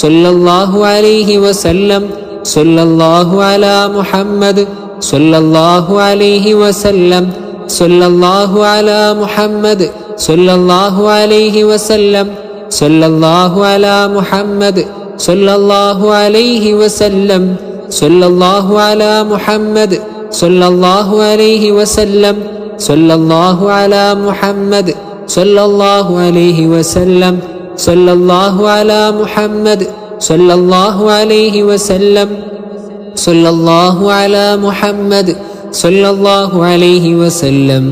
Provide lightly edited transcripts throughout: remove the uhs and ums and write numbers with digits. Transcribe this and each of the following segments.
സല്ലല്ലാഹു അലൈഹി വസല്ലം സല്ലല്ലാഹു അലാ മുഹമ്മദ് സല്ലല്ലാഹു അലൈഹി വസല്ലം സല്ലല്ലാഹു അലാ മുഹമ്മദ് സല്ലല്ലാഹു അലൈഹി വസല്ലം സല്ലല്ലാഹു അലാ മുഹമ്മദ് സല്ലല്ലാഹു അലൈഹി വസല്ലം സല്ലല്ലാഹു അലാ മുഹമ്മദ് സല്ലല്ലാഹു അലൈഹി വസല്ലം സല്ലല്ലാഹു അലാ മുഹമ്മദ് സല്ലല്ലാഹു അലൈഹി വസല്ലം സല്ലല്ലാഹു അലാ മുഹമ്മദ് സല്ലല്ലാഹു അലൈഹി വസല്ലം സല്ലല്ലാഹു അലാ മുഹമ്മദ് സല്ലല്ലാഹു അലൈഹി വസല്ലം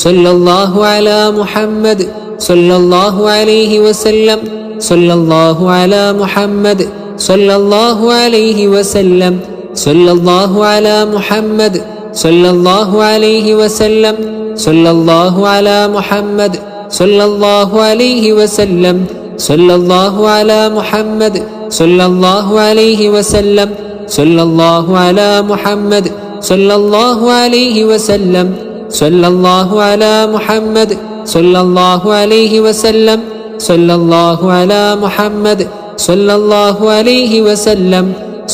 സല്ലല്ലാഹു അലാ മുഹമ്മദ് സല്ലല്ലാഹു അലൈഹി വസല്ലം സല്ലല്ലാഹു അലാ മുഹമ്മദ് സല്ലല്ലാഹു അലൈഹി വസല്ലം സല്ലല്ലാഹു അലാ മുഹമ്മദ് സല്ലല്ലാഹു അലൈഹി വസല്ലം സല്ലല്ലാഹു അലാ മുഹമ്മദ് സല്ലല്ലാഹു അലൈഹി വസല്ലം സല്ലല്ലാഹു അലാ മുഹമ്മദ് സല്ലല്ലാഹു അലൈഹി വസല്ലം സല്ലല്ലാഹു അലാ മുഹമ്മദ് സല്ലല്ലാഹു അലൈഹി വസല്ലം സല്ലല്ലാഹു അലാ മുഹമ്മദ് സല്ലല്ലാഹു അലൈഹി വസല്ലം സല്ലല്ലാഹു അലാ മുഹമ്മദ് സല്ലല്ലാഹു അലൈഹി വസല്ലം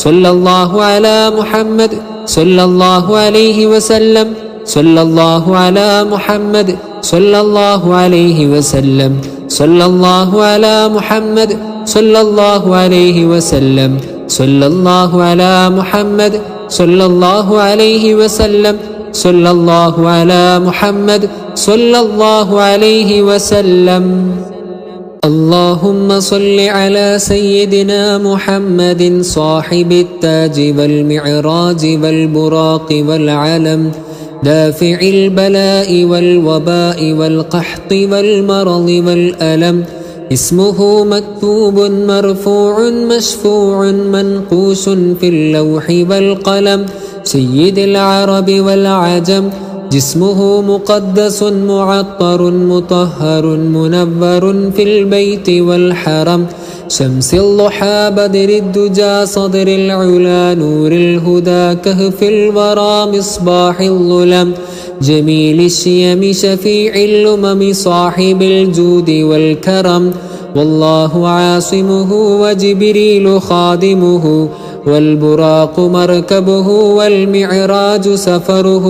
സല്ലല്ലാഹു അലാ മുഹമ്മദ് സല്ലല്ലാഹു അലൈഹി വസല്ലം സല്ലല്ലാഹു അലാ മുഹമ്മദ് സല്ലല്ലാഹു അലൈഹി വസല്ലം സല്ലല്ലാഹു അലാ മുഹമ്മദ് സല്ലല്ലാഹു അലൈഹി വസല്ലം സല്ലല്ലാഹു അലാ മുഹമ്മദ് സല്ലല്ലാഹു അലൈഹി വസല്ലം സല്ലല്ലാഹു അലാ മുഹമ്മദ് സല്ലല്ലാഹു അലൈഹി വസല്ലം اللهم صل على سيدنا محمد صاحب التاج والمعراج والبراق والعلم دافع البلاء والوباء والقحط والمرض والألم اسمه مكتوب مرفوع مشفوع منقوش في اللوح والقلم سيد العرب والعجم جسمه مقدس معطر مطهر منور في البيت والحرم شمس الضحى بدر الدجى صدر العلا نور الهدى كهف الورى مصباح الظلم جميل الشيم شفيع الأمم صاحب الجود والكرم والله عاصمه وجبريل خادمه والبراق مركبه والمعراج سفره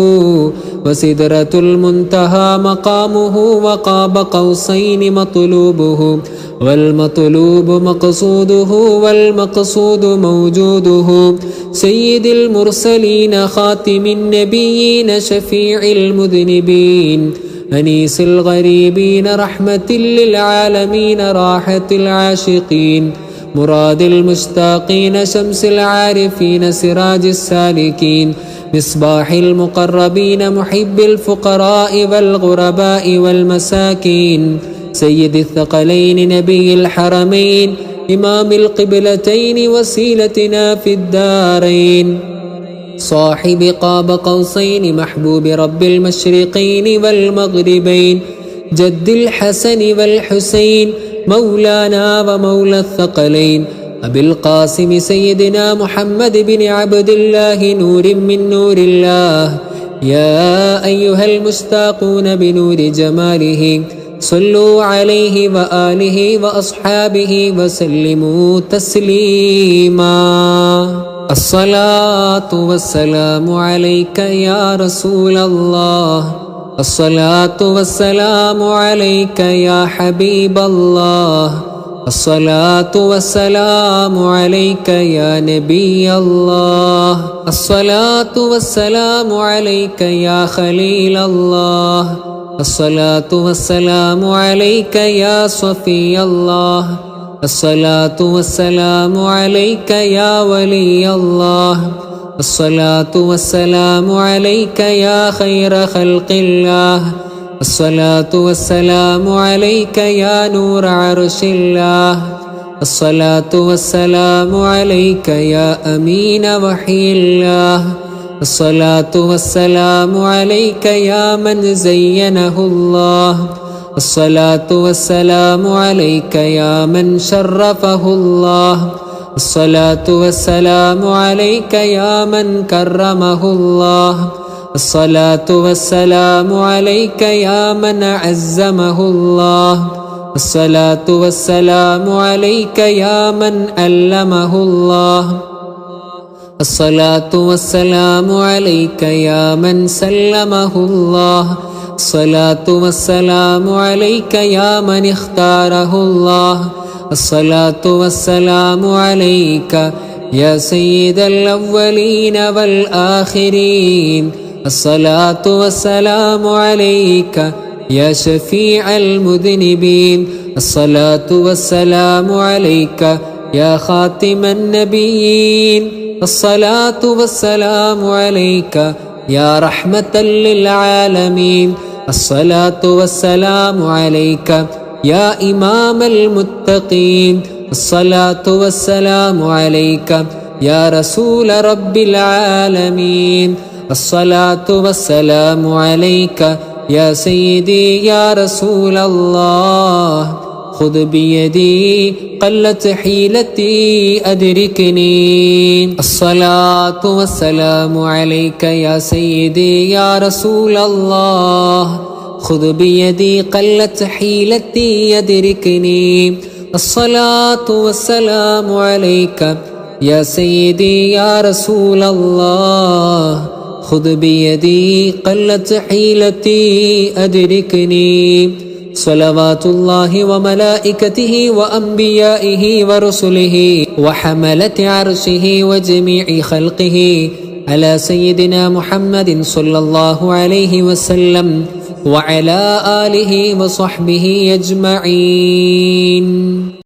وسدرة المنتهى مقامه وقاب قوسين مطلوبه والمطلوب مقصوده والمقصود موجوده سيد المرسلين خاتم النبيين شفيع المذنبين أنيس الغريبين رحمة للعالمين راحة العاشقين مراد المشتاقين شمس العارفين سراج السالكين مصباح المقربين محب الفقراء والغرباء والمساكين سيد الثقلين نبي الحرمين إمام القبلتين وسيلتنا في الدارين صاحب قاب قوسين محبوب رب المشرقين والمغربين جد الحسن والحسين مولانا ومولى الثقلين أبي القاسم سيدنا محمد بن عبد الله نور من نور الله يا أيها المشتاقون بنور جماله صلوا عليه وآله وأصحابه وسلموا تسليما الصلاة والسلام عليك يا رسول الله الصلاة والسلام عليك يا حبيب الله الصلاة والسلام عليك يا نبي الله الصلاة والسلام عليك يا خليل الله الصلاة والسلام عليك يا صفي الله الصلاة والسلام عليك يا ولي الله الصلاة والسلام عليك يا خير خلق الله الصلاة والسلام عليك يا نور عرش الله الصلاة والسلام عليك يا أمين وحي الله الصلاة والسلام عليك يا من زينه الله الصلاة والسلام عليك يا من شرفه الله الصلاة والسلام عليك يا من كرمه الله الصلاة والسلام عليك يا من عزمه الله الصلاة والسلام عليك يا من علمه الله الصلاة والسلام عليك يا من سلمه الله الصلاة والسلام عليك يا من اختاره الله الصلاة والسلام عليك يا سيد الأولين والآخرين الصلاة والسلام عليك يا شفيع المذنبين الصلاة والسلام عليك يا خاتم النبيين الصلاة والسلام عليك يا رحمة للعالمين الصلاة والسلام عليك يا إمام المتقين الصلاة والسلام عليك يا رسول رب العالمين الصلاة والسلام عليك يا سيدي يا رسول الله خذ بيدي قلت حيلتي أدركني الصلاة والسلام عليك يا سيدي يا رسول الله خذ بيدي قلت حيلتي أدركني الصلاة والسلام عليك يا سيدي يا رسول الله خذ بيدي قلت حيلتي أدركني صلوات الله وملائكته وأنبيائه ورسله وحملة عرشه وجميع خلقه على سيدنا محمد صلى الله عليه وسلم وعلى آله وصحبه أجمعين.